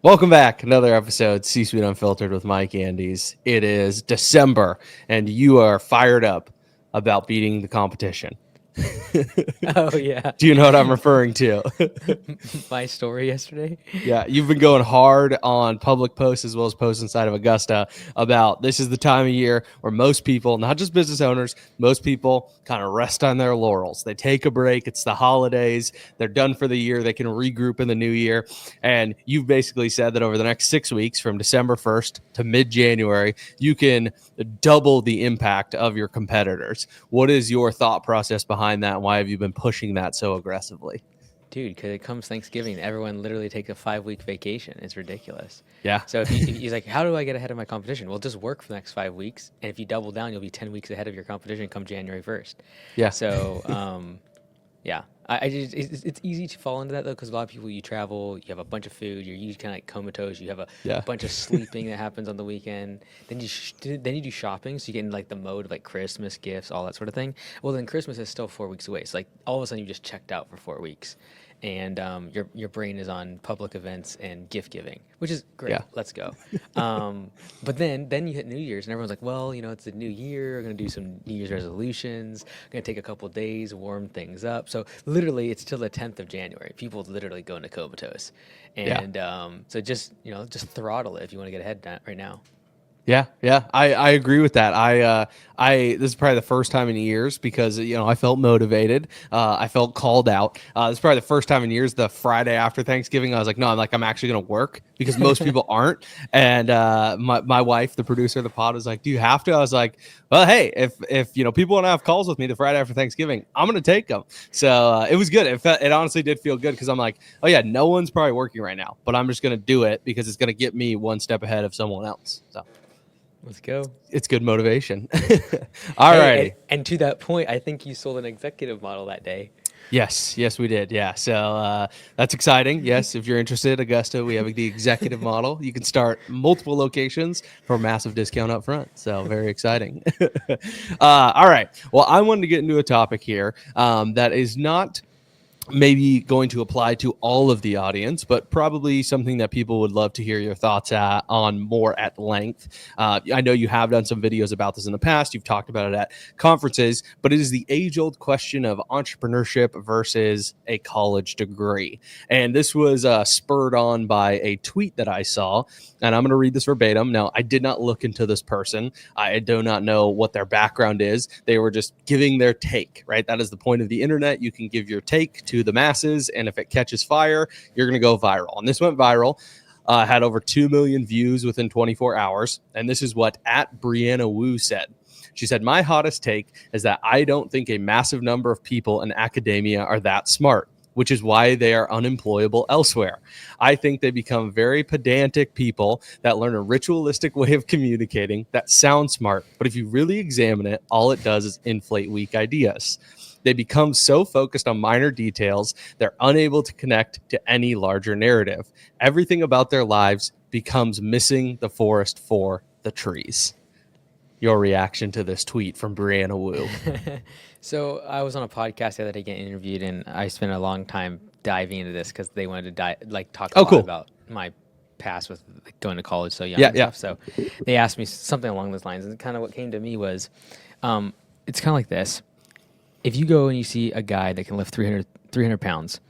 Welcome back. Another episode, C-Suite Unfiltered with Mike Andes. It is December, and you are fired up about beating the competition. Oh yeah. Do you know what I'm referring to? My story yesterday. Yeah, you've been going hard on public posts as well as posts inside of Augusta about this is the time of year where most people, not just business owners, most people kind of rest on their laurels. They take a break. It's the holidays. They're done for the year. They can regroup in the new year. And you've basically said that over the next 6 weeks, from December 1st to mid-January, you can double the impact of your competitors. What is your thought process behind that? And why have you been pushing that so aggressively? Dude, because it comes Thanksgiving, everyone literally takes a 5-week vacation. It's ridiculous. Yeah. So if he's like, how do I get ahead of my competition? Well, just work for the next 5 weeks, and if you double down, you'll be 10 weeks ahead of your competition come January 1st. Yeah. So, yeah, I just it's easy to fall into that though, because a lot of people, you travel, you have a bunch of food, you're usually kind of like comatose, you have a bunch of sleeping that happens on the weekend. Then you do shopping, so you get in like the mode of like Christmas gifts, all that sort of thing. Well, then Christmas is still 4 weeks away, so like all of a sudden you just checked out for 4 weeks. And your brain is on public events and gift giving, which is great. Yeah. Let's go. But then you hit New Year's, and everyone's like, well, it's a new year. We're going to do some New Year's resolutions. We're going to take a couple of days, warm things up. So literally, it's till the 10th of January. People literally go into comatose. And so just throttle it if you want to get ahead right now. Yeah, I agree with that. This is probably the first time in years because I felt motivated. I felt called out. This is probably the first time in years. The Friday after Thanksgiving, I was like, no, I'm actually going to work because most people aren't. And my wife, the producer of the pod, was like, do you have to? I was like, well, hey, if people want to have calls with me the Friday after Thanksgiving, I'm going to take them. So it was good. It honestly did feel good because I'm like, oh yeah, no one's probably working right now, but I'm just going to do it because it's going to get me one step ahead of someone else. So. Let's go. It's good motivation. All right. And to that point, I think you sold an executive model that day. Yes, we did. Yeah. So that's exciting. Yes. If you're interested, Augusta, we have the executive model. You can start multiple locations for a massive discount up front. So very exciting. All right. Well, I wanted to get into a topic here that is not maybe going to apply to all of the audience, but probably something that people would love to hear your thoughts on more at length. I know you have done some videos about this in the past. You've talked about it at conferences, but it is the age-old question of entrepreneurship versus a college degree. And this was spurred on by a tweet that I saw, and I'm going to read this verbatim. Now, I did not look into this person. I do not know what their background is. They were just giving their take, right? That is the point of the internet. You can give your take to the masses, and if it catches fire, you're going to go viral. And this went viral, had over 2 million views within 24 hours. And this is what @Brianna Wu said. She said, my hottest take is that I don't think a massive number of people in academia are that smart, which is why they are unemployable elsewhere. I think they become very pedantic people that learn a ritualistic way of communicating that sounds smart, but if you really examine it, all it does is inflate weak ideas. They become so focused on minor details, they're unable to connect to any larger narrative. Everything about their lives becomes missing the forest for the trees. Your reaction to this tweet from Brianna Wu. So I was on a podcast the other day getting interviewed, and I spent a long time diving into this because they wanted to talk a lot about my past with going to college so young and stuff. So they asked me something along those lines, and kind of what came to me was, it's kind of like this. If you go and you see a guy that can lift 300 pounds,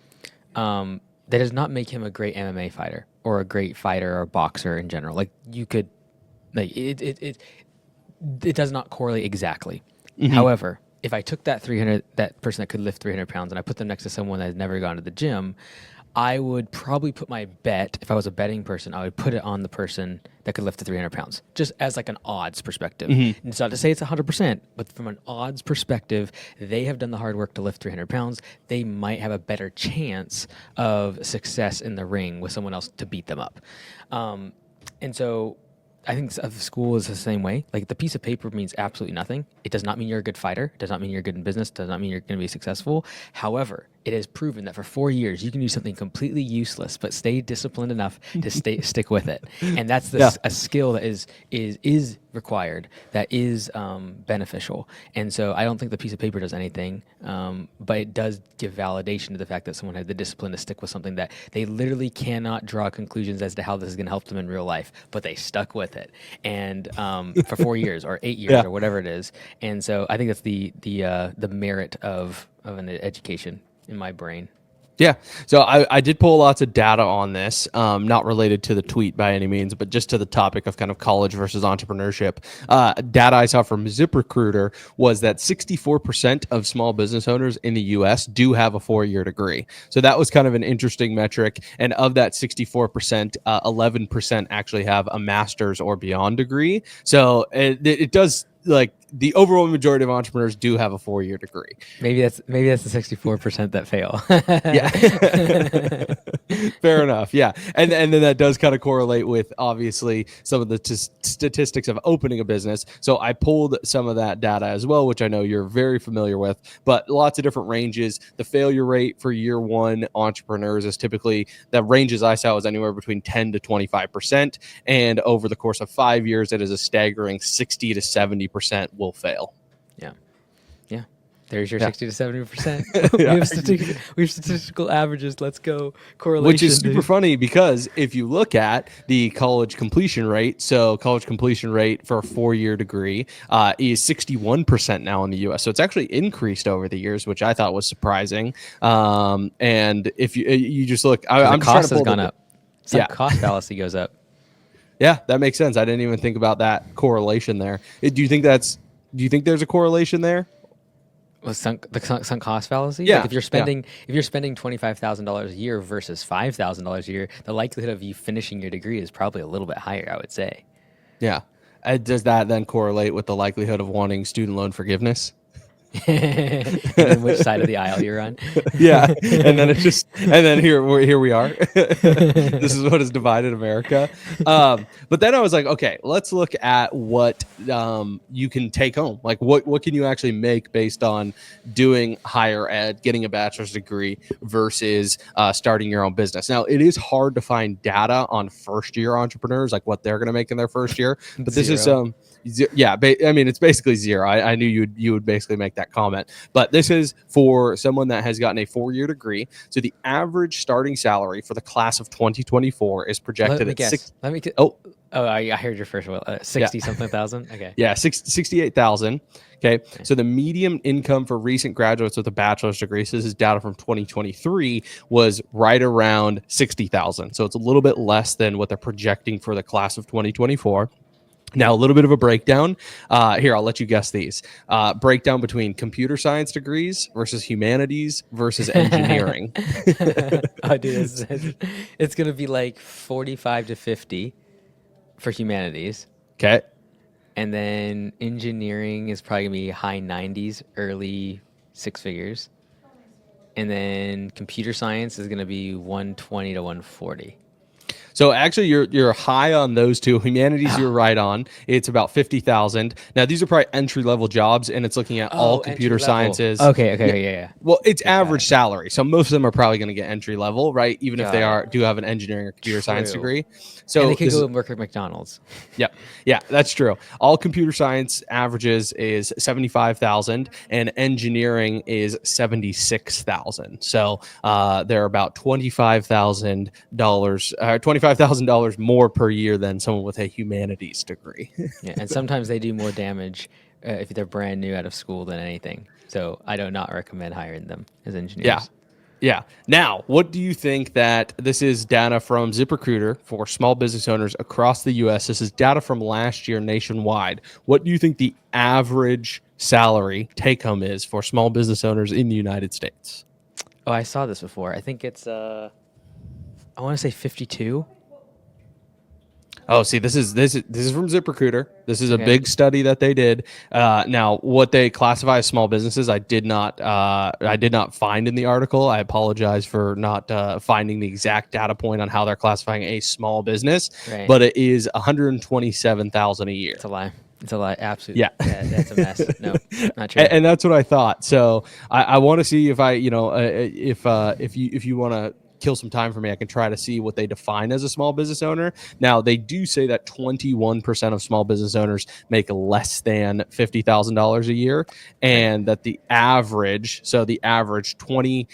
that does not make him a great MMA fighter or a great fighter or boxer in general. Like you could, it does not correlate exactly. Mm-hmm. However, if I took that person that could lift 300 pounds and I put them next to someone that has never gone to the gym, I would probably put my bet, if I was a betting person, I would put it on the person that could lift the 300 pounds, just as like an odds perspective. Mm-hmm. And it's not to say it's 100%, but from an odds perspective, they have done the hard work to lift 300 pounds. They might have a better chance of success in the ring with someone else to beat them up. And so I think school is the same way. Like the piece of paper means absolutely nothing. It does not mean you're a good fighter. It does not mean you're good in business. It does not mean you're going to be successful. However, it has proven that for 4 years you can do something completely useless, but stay disciplined enough to stick with it. And that's a skill that is required that is beneficial. And so I don't think the piece of paper does anything, but it does give validation to the fact that someone had the discipline to stick with something that they literally cannot draw conclusions as to how this is going to help them in real life, but they stuck with it, and for 4 years or 8 years or whatever it is. And so I think that's the merit of an education in my brain. Yeah. So I did pull lots of data on this, not related to the tweet by any means, but just to the topic of kind of college versus entrepreneurship. Data I saw from ZipRecruiter was that 64% of small business owners in the US do have a 4-year degree. So that was kind of an interesting metric. And of that 64%, 11% actually have a master's or beyond degree. So it does, like, the overall majority of entrepreneurs do have a 4-year degree. Maybe that's the 64% that fail. Yeah. Fair enough. Yeah. And then that does kind of correlate with, obviously, some of the statistics of opening a business. So I pulled some of that data as well, which I know you're very familiar with, but lots of different ranges. The failure rate for year one entrepreneurs is typically, the ranges I saw was anywhere between 10 to 25%. And over the course of 5 years, it is a staggering 60 to 70% will fail. Yeah. Yeah. There's your 60 to 70%. Yeah. We have statistical averages. Let's go. Correlation. Which is super funny, because if you look at the college completion rate, so college completion rate for a 4-year degree is 61% now in the US. So it's actually increased over the years, which I thought was surprising. And if you just look, I'm the just cost trying to pull has gone up. Some cost fallacy goes up. Yeah, that makes sense. I didn't even think about that correlation there. Do you think there's a correlation there? With sunk cost fallacy? Yeah. Like if you're spending $25,000 a year versus $5,000 a year, the likelihood of you finishing your degree is probably a little bit higher, I would say. Yeah. Does that then correlate with the likelihood of wanting student loan forgiveness? And then which side of the aisle you're on? Yeah, and then here we are. This is what has divided America. But then I was like, okay, let's look at what you can take home. Like, what can you actually make based on doing higher ed, getting a bachelor's degree versus starting your own business. Now, it is hard to find data on first year entrepreneurs, like what they're going to make in their first year. But this is I mean, it's basically zero. I knew you would basically make that comment, but this is for someone that has gotten a 4-year degree. So the average starting salary for the class of 2024 is projected at I heard your first one. 60 something thousand. Okay. Yeah, 68,000. Okay. So the median income for recent graduates with a bachelor's degree, so this is data from 2023, was right around 60,000. So it's a little bit less than what they're projecting for the class of 2024. Now, a little bit of a breakdown. Here, I'll let you guess these. Breakdown between computer science degrees versus humanities versus engineering. Oh, dude, it's going to be like 45 to 50 for humanities. Okay. And then engineering is probably going to be high 90s, early 6 figures. And then computer science is going to be 120 to 140. So actually, you're high on those two. Humanities, you're right on. It's about 50,000. Now, these are probably entry level jobs, and it's looking at all computer sciences. Okay, yeah. Well, it's average salary, so most of them are probably going to get entry level, right? Even if they do have an engineering or computer science degree. So and they could go and work at McDonald's. Yep. Yeah, that's true. All computer science averages is 75,000, and engineering is 76,000. So they're about $25,000 more per year than someone with a humanities degree. Yeah, and sometimes they do more damage if they're brand new out of school than anything. So I do not recommend hiring them as engineers. Yeah. Now, what do you think that this is data from ZipRecruiter for small business owners across the U.S. This is data from last year nationwide. What do you think the average salary take home is for small business owners in the United States? Oh, I saw this before. I think it's I want to say 52. Oh, see, this is from ZipRecruiter. This is a big study that they did. Now, what they classify as small businesses, I did not find in the article. I apologize for not finding the exact data point on how they're classifying a small business. Right. But it is $127,000 a year. It's a lie. It's a lie. Absolutely. Yeah. That's a mess. No, not true. And that's what I thought. So I want to see if if you want to kill some time for me, I can try to see what they define as a small business owner. Now, they do say that 21% of small business owners make less than $50,000 a year, and that the average, so the average 20,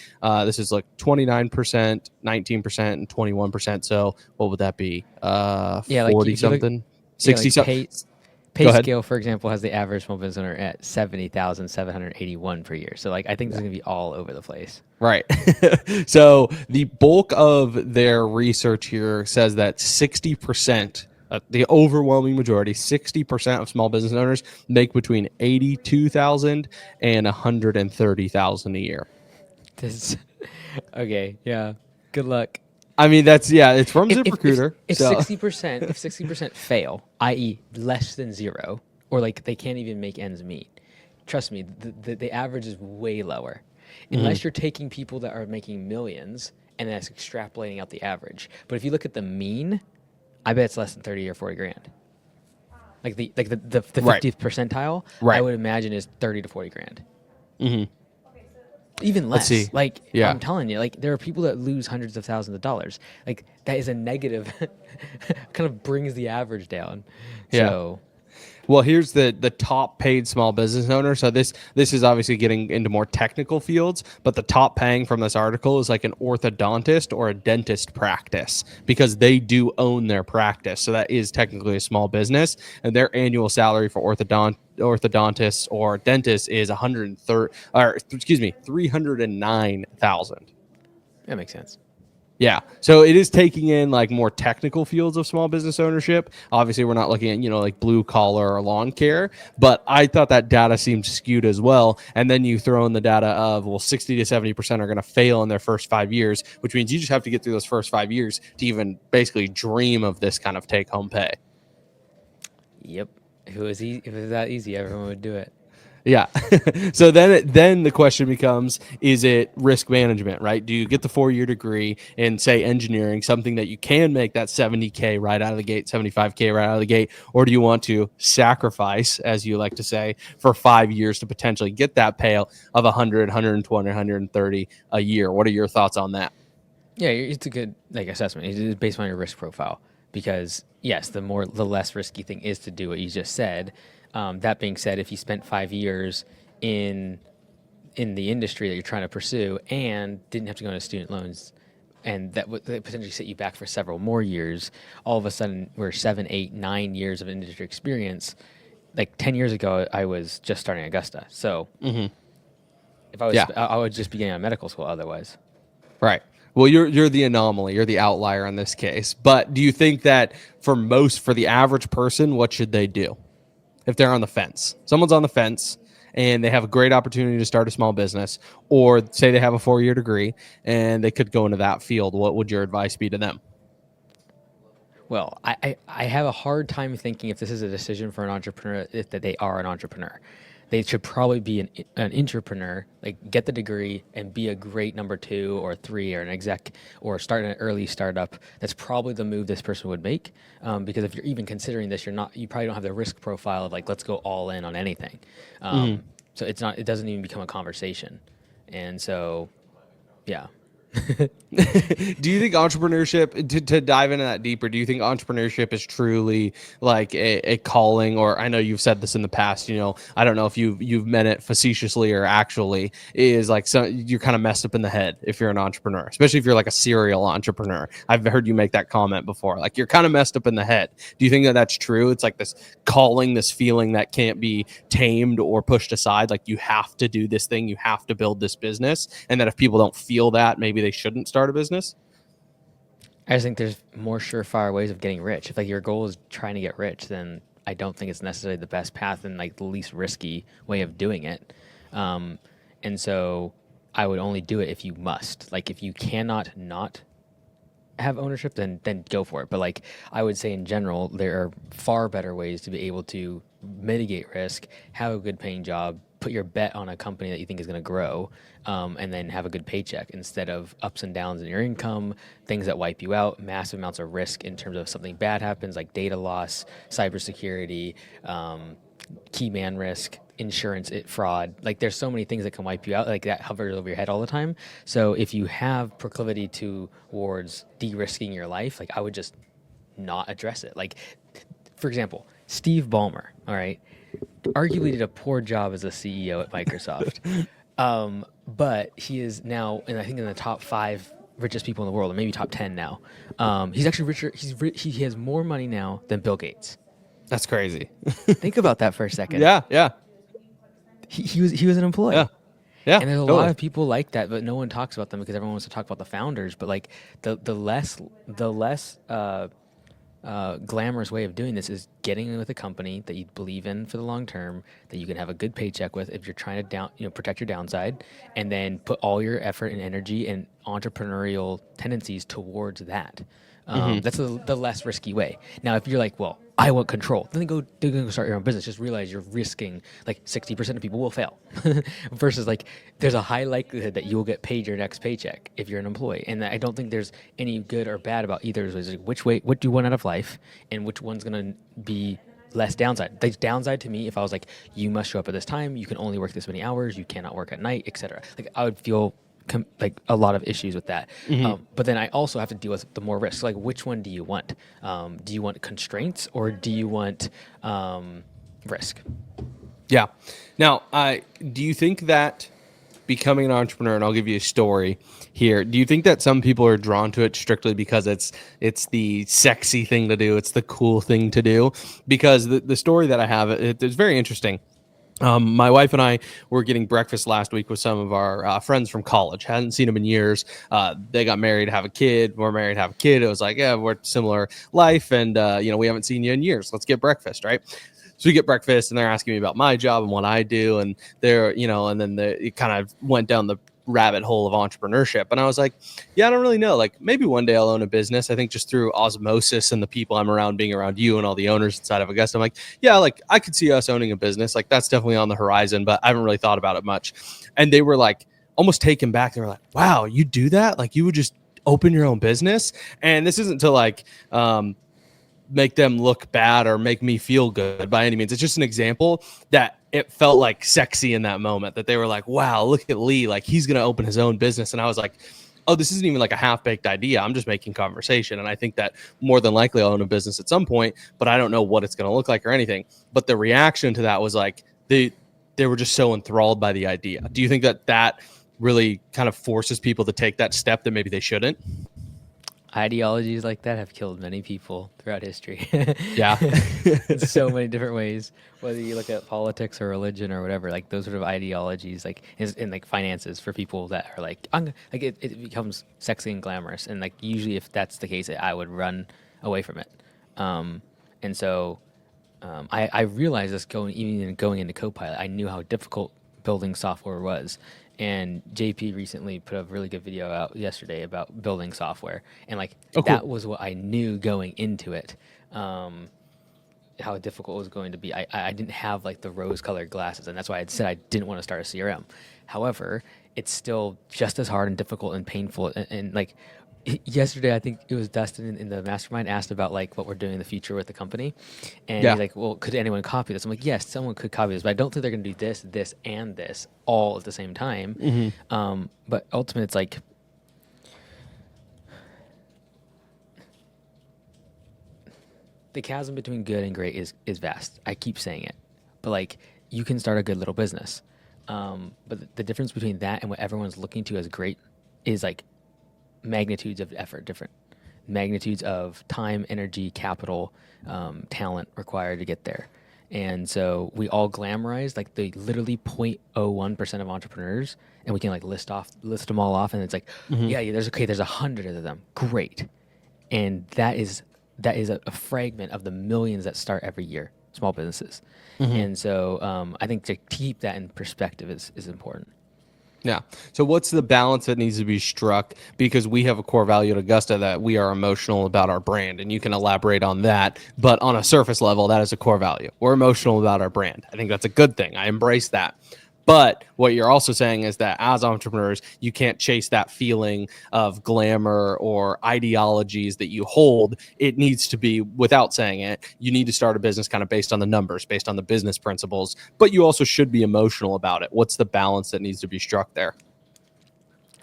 this is like 29%, 19%, and 21%. So what would that be? 40 something, 60 something. Pay scale, for example, has the average small business owner at 70,781 per year. So like, I think this is going to be all over the place. Right. So the bulk of their research here says that 60%, the overwhelming majority, 60% of small business owners make between 82,000 and 130,000 a year. This, okay, yeah. Good luck. I mean, it's from ZipRecruiter. If 60% fail, i.e., less than zero, or like they can't even make ends meet, trust me, the average is way lower. Unless you're taking people that are making millions and that's extrapolating out the average. But if you look at the mean, I bet it's less than 30 or 40 grand. Like the 50th percentile, I would imagine is 30 to 40 grand. Even less. Let's see. Like, I'm telling you, like, there are people that lose hundreds of thousands of dollars. Like, that is a negative, kind of brings the average down. Yeah. So, well, here's the top paid small business owner. So this is obviously getting into more technical fields, but the top paying from this article is like an orthodontist or a dentist practice, because they do own their practice. So that is technically a small business, and their annual salary for orthodontists or dentists is 309,000. that makes sense. Yeah. So it is taking in like more technical fields of small business ownership. Obviously, we're not looking at, like blue collar or lawn care, but I thought that data seemed skewed as well. And then you throw in the data of, well, 60 to 70% are going to fail in their first 5 years, which means you just have to get through those first 5 years to even basically dream of this kind of take home pay. Yep. If it was that easy, everyone would do it. Yeah. So then the question becomes, is it risk management, right? Do you get the 4-year degree in, say, engineering, something that you can make that 70K right out of the gate, 75K right out of the gate, or do you want to sacrifice, as you like to say, for 5 years to potentially get that payout of 100, 120, 130 a year? What are your thoughts on that? Yeah, it's a good assessment. It's based on your risk profile, because yes, the less risky thing is to do what you just said. That being said, if you spent 5 years in the industry that you're trying to pursue and didn't have to go into student loans, and that would potentially set you back for several more years, all of a sudden we're 7, 8, 9 years of industry experience. Like 10 years ago, I was just starting Augusta. So if I was, I would just be getting out of medical school otherwise. Right. Well, you're the anomaly. You're the outlier in this case. But do you think that for the average person, what should they do? If they're on the fence, someone's on the fence and they have a great opportunity to start a small business, or say they have a 4-year degree and they could go into that field, what would your advice be to them? Well, I have a hard time thinking if this is a decision for an entrepreneur, that they are an entrepreneur. They should probably be an entrepreneur, like get the degree and be a great number 2 or 3 or an exec, or start an early startup. That's probably the move this person would make. Because if you're even considering this, you probably don't have the risk profile of like, let's go all in on anything. So it doesn't even become a conversation. And so, yeah. Do you think entrepreneurship, to dive into that deeper, do you think entrepreneurship is truly like a calling? Or I know you've said this in the past, I don't know if you've meant it facetiously or actually, is like, so you're kind of messed up in the head if you're an entrepreneur, especially if you're like a serial entrepreneur. I've heard you make that comment before, like you're kind of messed up in the head. Do you think that that's true? It's like this calling, this feeling that can't be tamed or pushed aside. Like you have to do this thing, you have to build this business. And that if people don't feel that, maybe they shouldn't start a business? I just think there's more surefire ways of getting rich. If like your goal is trying to get rich, then I don't think it's necessarily the best path and like the least risky way of doing it. And so I would only do it if you must. Like if you cannot not have ownership, then go for it. But like I would say in general, there are far better ways to be able to mitigate risk, have a good paying job, put your bet on a company that you think is going to grow, and then have a good paycheck instead of ups and downs in your income, things that wipe you out, massive amounts of risk in terms of something bad happens like data loss, cybersecurity, key man risk, insurance, fraud. Like there's so many things that can wipe you out, like that hovers over your head all the time. So if you have proclivity towards de-risking your life, like I would just not address it. Like, for example, Steve Ballmer, all right, arguably did a poor job as a CEO at Microsoft. But he is now, and I think in the top 5 richest people in the world, or maybe top 10 now. He's actually richer. He has more money now than Bill Gates. That's crazy. Think about that for a second. Yeah. He was an employee. Yeah. And there's a lot of people like that, but no one talks about them because everyone wants to talk about the founders. But like the less glamorous way of doing this is getting in with a company that you believe in for the long term, that you can have a good paycheck with if you're trying to protect your downside, and then put all your effort and energy and entrepreneurial tendencies towards that. That's the less risky way. Now, if you're like, well, I want control, then go start your own business. Just realize you're risking like 60% of people will fail versus like there's a high likelihood that you will get paid your next paycheck if you're an employee. And I don't think there's any good or bad about either. It's like what do you want out of life and which one's going to be less downside. The downside to me, if I was like, you must show up at this time, you can only work this many hours, you cannot work at night, etc. Like I would feel like a lot of issues with that. But then I also have to deal with the more risks. Like, which one do you want? Do you want constraints or do you want risk? Yeah. Now, do you think that becoming an entrepreneur, and I'll give you a story here, do you think that some people are drawn to it strictly because it's the sexy thing to do, it's the cool thing to do? Because the story that I have, it's very interesting. My wife and I were getting breakfast last week with some of our friends from college. Hadn't seen them in years. They got married, have a kid. We're married, have a kid. It was like, yeah, we're similar life, and we haven't seen you in years. Let's get breakfast, right? So we get breakfast, and they're asking me about my job and what I do, and and then it kind of went down the rabbit hole of entrepreneurship. And I was like, yeah, I don't really know. Like maybe one day I'll own a business. I think just through osmosis and the people I'm around, being around you and all the owners inside of Augusta, I'm like, yeah, like I could see us owning a business. Like that's definitely on the horizon, but I haven't really thought about it much. And they were like almost taken back. They were like, wow, you do that? Like you would just open your own business? And this isn't to like, make them look bad or make me feel good by any means. It's just an example that it felt like sexy in that moment, that they were like, wow, look at Lee. Like he's going to open his own business. And I was like, oh, this isn't even like a half-baked idea. I'm just making conversation. And I think that more than likely I'll own a business at some point, but I don't know what it's going to look like or anything. But the reaction to that was like, they were just so enthralled by the idea. Do you think that really kind of forces people to take that step that maybe they shouldn't? Ideologies like that have killed many people throughout history. Yeah. In so many different ways, whether you look at politics or religion or whatever, like those sort of ideologies, like in like finances for people that are like, it becomes sexy and glamorous. And like, usually if that's the case, I would run away from it. And so I realized this going into Copilot, I knew how difficult building software was. And JP recently put a really good video out yesterday about building software. And like, that was what I knew going into it, how difficult it was going to be. I didn't have like the rose colored glasses. And that's why I said I didn't want to start a CRM. However, it's still just as hard and difficult and painful. And like yesterday, I think it was Dustin in the mastermind asked about like what we're doing in the future with the company. And he's like, well, could anyone copy this? I'm like, yes, someone could copy this, but I don't think they're going to do this, and this all at the same time. But ultimately, it's like, the chasm between good and great is vast. I keep saying it, but like you can start a good little business. But the difference between that and what everyone's looking to as great is like magnitudes of effort, different magnitudes of time, energy, capital, talent required to get there. And so we all glamorize like the literally 0.01% of entrepreneurs, and we can like list them all off, and it's like, there's 100 of them, great, and that is a fragment of the millions that start every year, small businesses. And so I think to keep that in perspective is important. Yeah. So what's the balance that needs to be struck? Because we have a core value at Augusta that we are emotional about our brand, and you can elaborate on that. But on a surface level, that is a core value. We're emotional about our brand. I think that's a good thing. I embrace that. But what you're also saying is that as entrepreneurs, you can't chase that feeling of glamour or ideologies that you hold. It needs to be, without saying it, you need to start a business kind of based on the numbers, based on the business principles, but you also should be emotional about it. What's the balance that needs to be struck there?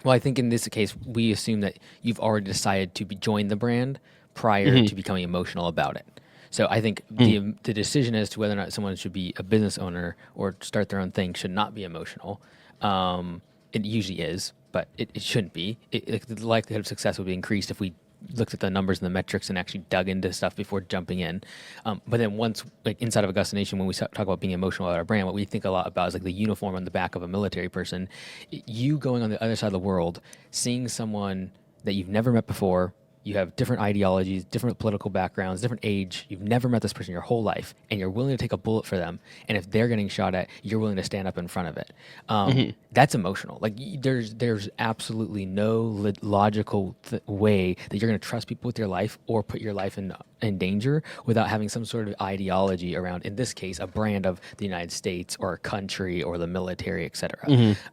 Well, I think in this case, we assume that you've already decided to join the brand prior to becoming emotional about it. So I think the decision as to whether or not someone should be a business owner or start their own thing should not be emotional. It usually is, but it shouldn't be. The likelihood of success would be increased if we looked at the numbers and the metrics and actually dug into stuff before jumping in. But then once, like inside of Augusta Nation, when we talk about being emotional about our brand, what we think a lot about is like the uniform on the back of a military person. You going on the other side of the world, seeing someone that you've never met before, you have different ideologies, different political backgrounds, different age. You've never met this person your whole life, and you're willing to take a bullet for them. And if they're getting shot at, you're willing to stand up in front of it. That's emotional. Like there's absolutely no logical way that you're going to trust people with your life or put your life in danger without having some sort of ideology around, in this case, a brand of the United States or a country or the military, et cetera.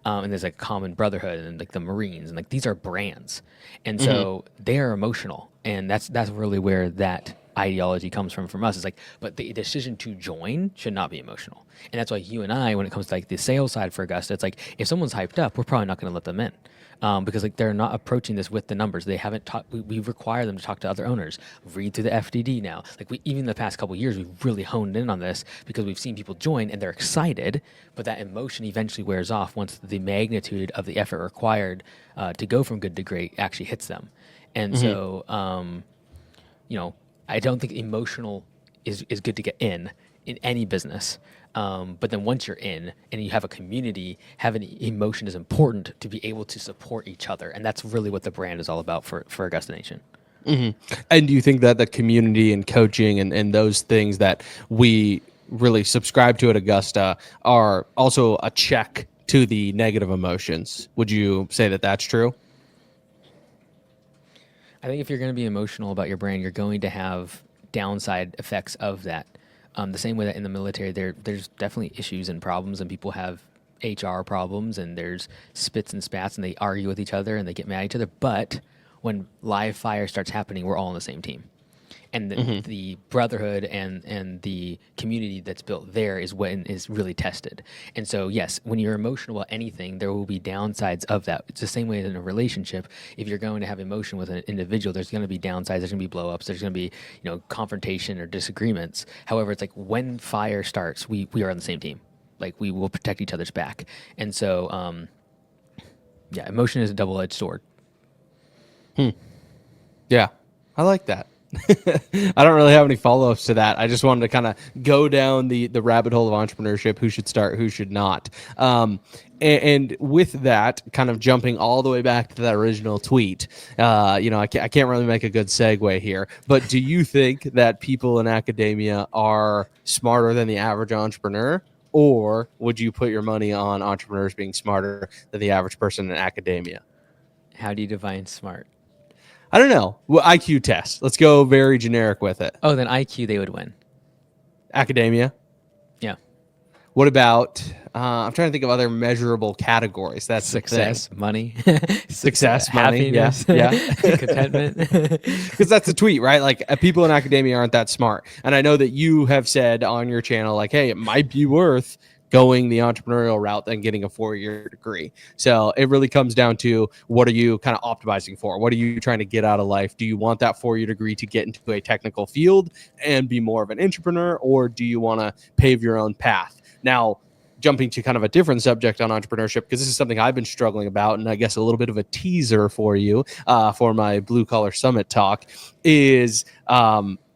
And there's like a common brotherhood and like the Marines, and like these are brands, and so they are emotional, and that's really where that ideology comes from us. It's like, but the decision to join should not be emotional, and that's why you and I, when it comes to like the sales side for Augusta, it's like if someone's hyped up, we're probably not going to let them in. Because like they're not approaching this with the numbers. They haven't talked. We require them to talk to other owners, read through the FDD now. Like even the past couple of years, we've really honed in on this because we've seen people join and they're excited, but that emotion eventually wears off once the magnitude of the effort required to go from good to great actually hits them. And so, I don't think emotional is good to get in any business. But then once you're in and you have a community, having emotion is important to be able to support each other. And that's really what the brand is all about for Augusta Nation. And do you think that the community and coaching and those things that we really subscribe to at Augusta are also a check to the negative emotions? Would you say that that's true? I think if you're going to be emotional about your brand, you're going to have downside effects of that. The same way that in the military, there's definitely issues and problems, and people have HR problems, and there's spits and spats, and they argue with each other, and they get mad at each other. But when live fire starts happening, we're all on the same team. And the brotherhood and the community that's built there is when is really tested. And so, yes, when you're emotional about anything, there will be downsides of that. It's the same way in a relationship. If you're going to have emotion with an individual, there's going to be downsides. There's going to be blow-ups. There's going to be confrontation or disagreements. However, it's like when fire starts, we are on the same team. Like we will protect each other's back. And so, emotion is a double-edged sword. Yeah, I like that. I don't really have any follow-ups to that. I just wanted to kind of go down the rabbit hole of entrepreneurship, who should start, who should not. And with that, kind of jumping all the way back to that original tweet, I can't really make a good segue here, but do you think that people in academia are smarter than the average entrepreneur? Or would you put your money on entrepreneurs being smarter than the average person in academia? How do you define smart? I don't know. Well, IQ test. Let's go very generic with it. Oh, then IQ, they would win. Academia. Yeah. What about, I'm trying to think of other measurable categories. That's success, money. Success, money. Happiness. Yeah. Contentment. Because that's the tweet, right? Like people in academia aren't that smart. And I know that you have said on your channel, like, hey, it might be worth going the entrepreneurial route than getting a 4-year degree. So it really comes down to, what are you kind of optimizing for? What are you trying to get out of life? Do you want that 4-year degree to get into a technical field and be more of an entrepreneur, or do you want to pave your own path? Now, jumping to kind of a different subject on entrepreneurship, because this is something I've been struggling about, and I guess a little bit of a teaser for you for my Blue Collar Summit talk is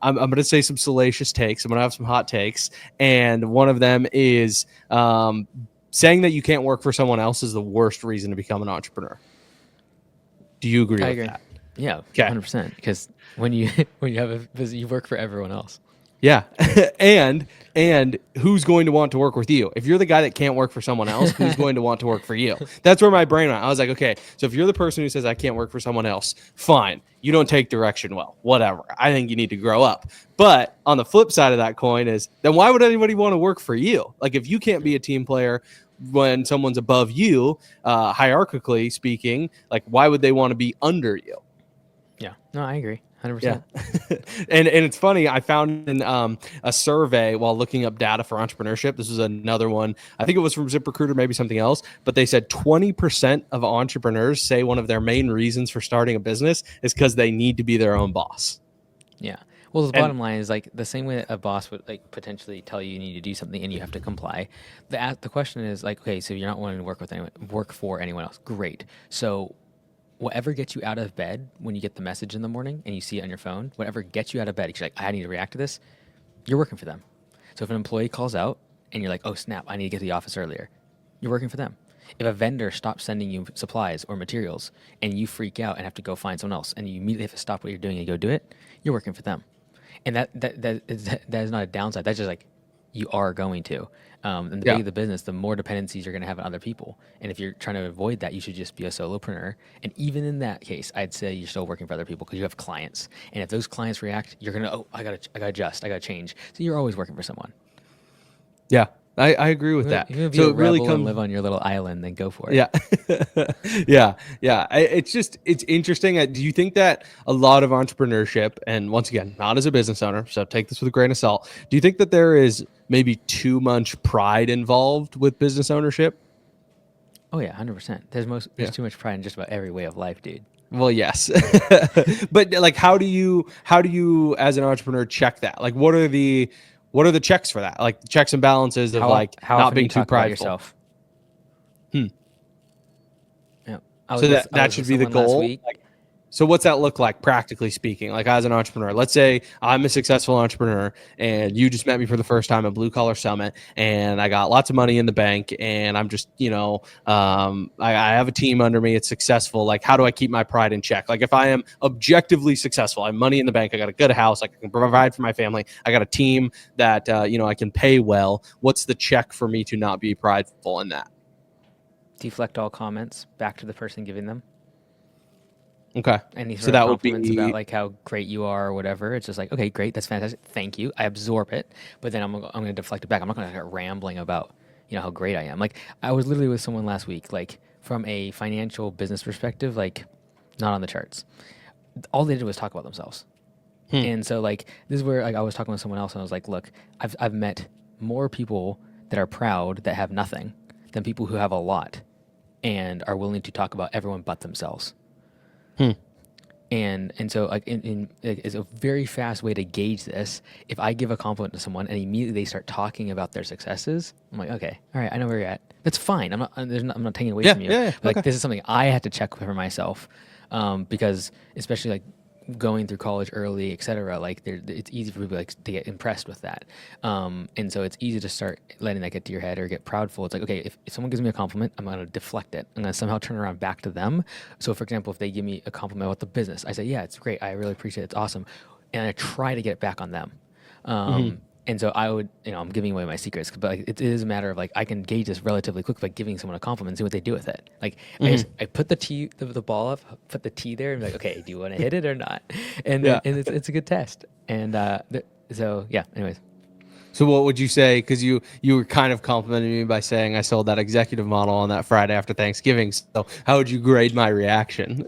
I'm going to say some salacious takes. I'm going to have some hot takes. And one of them is saying that you can't work for someone else is the worst reason to become an entrepreneur. Do you agree with that? Yeah, okay. 100%. Because when you have a business, you work for everyone else. Yeah. and who's going to want to work with you? If you're the guy that can't work for someone else, who's going to want to work for you? That's where my brain went. I was like, okay, so if you're the person who says I can't work for someone else, fine. You don't take direction well, whatever. I think you need to grow up. But on the flip side of that coin is, then why would anybody want to work for you? Like if you can't be a team player, when someone's above you, hierarchically speaking, like why would they want to be under you? Yeah, no, I agree. 100%. Yeah. and it's funny, I found in a survey while looking up data for entrepreneurship. This was another one. I think it was from ZipRecruiter, maybe something else, but they said 20% of entrepreneurs say one of their main reasons for starting a business is because they need to be their own boss. Yeah. Well, the bottom line is like the same way that a boss would like potentially tell you need to do something and you have to comply. The question is like, okay, so you're not wanting to work for anyone else. Great. So whatever gets you out of bed when you get the message in the morning and you see it on your phone, whatever gets you out of bed, you're like, I need to react to this, you're working for them. So if an employee calls out and you're like, oh snap, I need to get to the office earlier, you're working for them. If a vendor stops sending you supplies or materials and you freak out and have to go find someone else and you immediately have to stop what you're doing and go do it, you're working for them. And that is not a downside. That's just like you are going to. And the bigger the business, the more dependencies you're going to have on other people. And if you're trying to avoid that, you should just be a solopreneur. And even in that case, I'd say you're still working for other people because you have clients. And if those clients react, you're going to, oh, I got to adjust, I got to change. So you're always working for someone. Yeah. I agree with that. If you so it really comes and live on your little island, then go for it. Yeah. yeah. It's interesting. Do you think that a lot of entrepreneurship, and once again, not as a business owner, so take this with a grain of salt, do you think that there is maybe too much pride involved with business ownership? Oh yeah, 100%. There's too much pride in just about every way of life, dude. Well, yes. But like, how do you as an entrepreneur check that? Like, what are the checks for that? Like checks and balances of how not being too prideful. Yourself? Yeah. So that should be the goal. So what's that look like, practically speaking? Like as an entrepreneur, let's say I'm a successful entrepreneur and you just met me for the first time at Blue Collar Summit and I got lots of money in the bank and I'm just, I have a team under me. It's successful. Like, how do I keep my pride in check? Like if I am objectively successful, I have money in the bank, I got a good house, I can provide for my family, I got a team that, I can pay well. What's the check for me to not be prideful in that? Deflect all comments back to the person giving them. Okay. Any sort of compliments about like how great you are or whatever. It's just like, okay, great, that's fantastic. Thank you. I absorb it, but then I'm going to deflect it back. I'm not going to start rambling about how great I am. Like I was literally with someone last week, like from a financial business perspective, like not on the charts. All they did was talk about themselves. And so like this is where like I was talking with someone else and I was like, look, I've met more people that are proud that have nothing than people who have a lot and are willing to talk about everyone but themselves. And so like it's a very fast way to gauge this. If I give a compliment to someone and immediately they start talking about their successes, I'm like, okay, all right, I know where you're at. That's fine. I'm not taking away from you. But, like this is something I had to check for myself because especially like going through college early, etc. Like it's easy for people like to get impressed with that, and so it's easy to start letting that get to your head or get proudful. It's like, okay, if someone gives me a compliment, I'm going to deflect it. I'm going to somehow turn around back to them. So, for example, if they give me a compliment about the business, I say, yeah, it's great. I really appreciate it. It's awesome, and I try to get it back on them. And so I would, I'm giving away my secrets, but like, it is a matter of like, I can gauge this relatively quick by giving someone a compliment and see what they do with it. Like I put the ball up, put the tee there and be like, okay, do you want to hit it or not? And it's a good test. And so yeah, anyways. So what would you say? Because you were kind of complimenting me by saying I sold that executive model on that Friday after Thanksgiving. So how would you grade my reaction?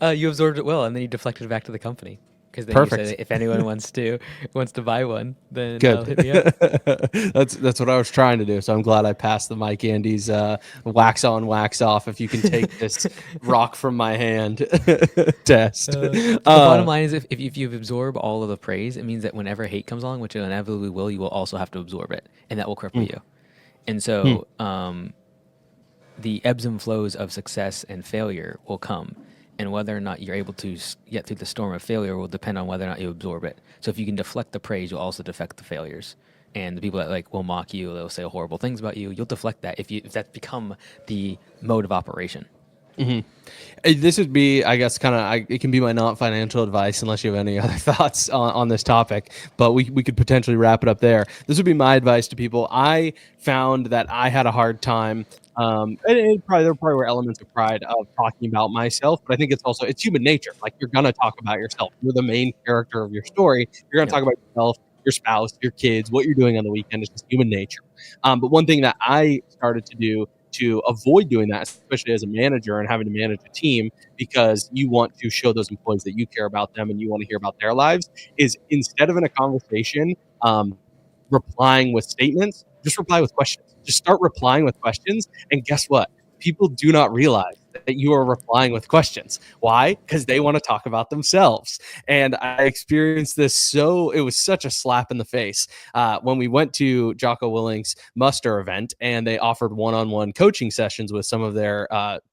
You absorbed it well, and then you deflected it back to the company. Because then you said if anyone wants to buy one, then hit me up. That's what I was trying to do. So I'm glad I passed the Mike Andes wax on, wax off. If you can take this rock from my hand test. The bottom line is if you absorb all of the praise, it means that whenever hate comes along, which it inevitably will, you will also have to absorb it, and that will cripple you. And so the ebbs and flows of success and failure will come. And whether or not you're able to get through the storm of failure will depend on whether or not you absorb it. So if you can deflect the praise, you'll also deflect the failures. And the people that like will mock you, they'll say horrible things about you, you'll deflect that if that's become the mode of operation. This would be, I guess, it can be my non-financial advice unless you have any other thoughts on this topic, but we could potentially wrap it up there. This would be my advice to people. I found that I had a hard time and there probably were elements of pride of talking about myself, but I think it's human nature. Like you're gonna talk about yourself. You're the main character of your story. You're gonna talk about yourself. your spouse, your kids, what you're doing on the weekend. It's just human nature. But one thing that I started to do to avoid doing that, especially as a manager and having to manage a team, because you want to show those employees that you care about them and you want to hear about their lives, is instead of in a conversation, replying with statements, just reply with questions. Just start replying with questions. And guess what? People do not realize that you are replying with questions. Why? Because they want to talk about themselves. And I experienced this it was such a slap in the face when we went to Jocko Willing's muster event and they offered one-on-one coaching sessions with some of their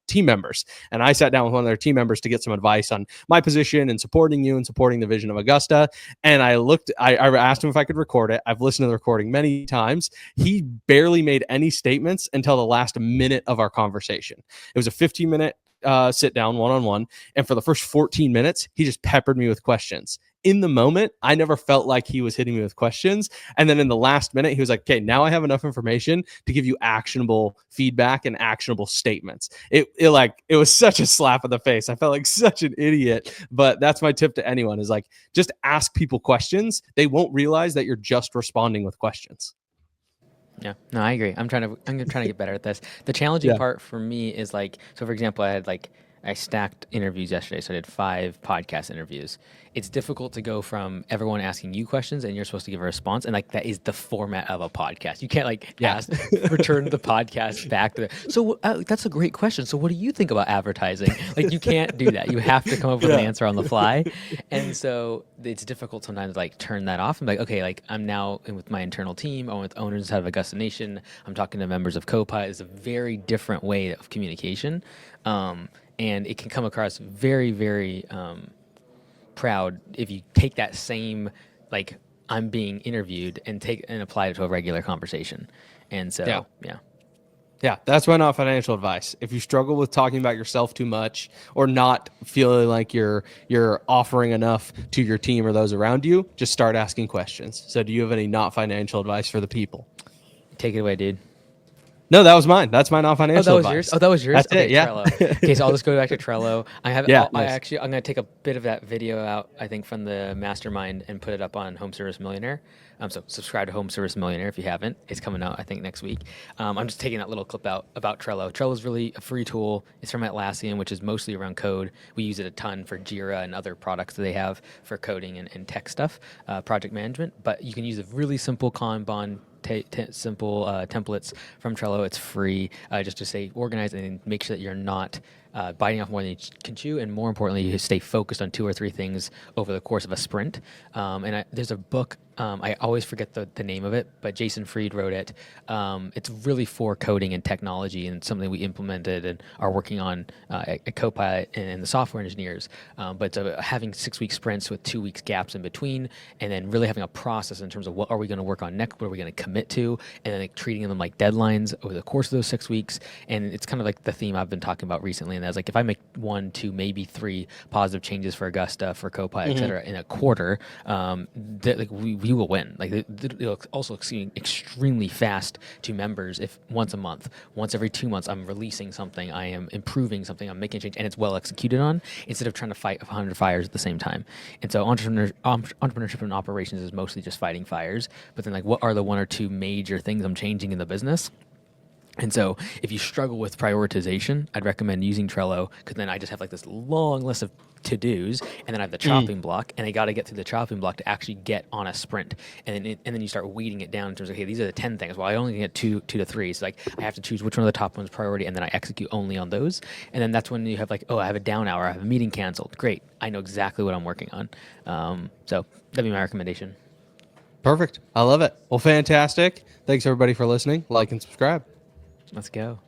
team members. And I sat down with one of their team members to get some advice on my position and supporting you and supporting the vision of Augusta. And I asked him if I could record it. I've listened to the recording many times. He barely made any statements until the last minute of our conversation. It was a 15-minute sit down one-on-one. And for the first 14 minutes, he just peppered me with questions. In the moment, I never felt like he was hitting me with questions. And then in the last minute, he was like, okay, now I have enough information to give you actionable feedback and actionable statements. It was such a slap in the face. I felt like such an idiot, but that's my tip to anyone is like, just ask people questions. They won't realize that you're just responding with questions. Yeah, no, I agree. I'm trying to get better at this. The challenging part for me is like, so for example, I stacked interviews yesterday, so I did 5 podcast interviews. It's difficult to go from everyone asking you questions and you're supposed to give a response, and like that is the format of a podcast. You can't return the podcast back to so that's a great question. So what do you think about advertising? Like you can't do that. You have to come up with an answer on the fly, and so it's difficult sometimes to like turn that off and be like, okay, like I'm now with my internal team, I'm with owners out of Augusta Nation, I'm talking to members of COPI. It's a very different way of communication. And it can come across very, very proud if you take that same, like, I'm being interviewed and apply it to a regular conversation. And so, Yeah, that's why not financial advice. If you struggle with talking about yourself too much or not feeling like you're offering enough to your team or those around you, just start asking questions. So do you have any not financial advice for the people? Take it away, dude. No, that was mine. That's my non-financial advice. Yours? Oh, that was yours? That's okay, it, yeah. Trello. Okay, so I'll just go back to Trello. I'm going to take a bit of that video out, I think, from the mastermind and put it up on Home Service Millionaire. So subscribe to Home Service Millionaire if you haven't. It's coming out, I think, next week. I'm just taking that little clip out about Trello. Trello is really a free tool. It's from Atlassian, which is mostly around code. We use it a ton for Jira and other products that they have for coding and tech stuff, project management. But you can use a really simple Kanban simple templates from Trello. It's free, just to stay organized and make sure that you're not biting off more than you can chew, and more importantly, you stay focused on 2 or 3 things over the course of a sprint. There's a book, I always forget the name of it, but Jason Fried wrote it. It's really for coding and technology and something we implemented and are working on at Copilot and the software engineers. But having 6-week sprints with 2 weeks gaps in between, and then really having a process in terms of what are we going to work on next, what are we going to commit to, and then like treating them like deadlines over the course of those 6 weeks. And it's kind of like the theme I've been talking about recently, and that's like if I make 1, 2, maybe 3 positive changes for Augusta, for Copilot, et cetera, in a quarter, we will win. Like it'll also seem extremely fast to members if once a month, once every 2 months, I'm releasing something, I am improving something, I'm making a change, and it's well executed on, instead of trying to fight 100 fires at the same time. And so entrepreneurship and operations is mostly just fighting fires. But then, like, what are the 1 or 2 major things I'm changing in the business? And so if you struggle with prioritization, I'd recommend using Trello, because then I just have like this long list of to-dos, and then I have the chopping block, and I got to get through the chopping block to actually get on a sprint. And then you start weeding it down in terms of, okay, these are the 10 things. Well, I only get 2 to 3. So like I have to choose which one of the top ones priority, and then I execute only on those. And then that's when you have like, oh, I have a down hour, I have a meeting canceled. Great. I know exactly what I'm working on. So that'd be my recommendation. Perfect. I love it. Well, fantastic. Thanks everybody for listening. Like and subscribe. Let's go.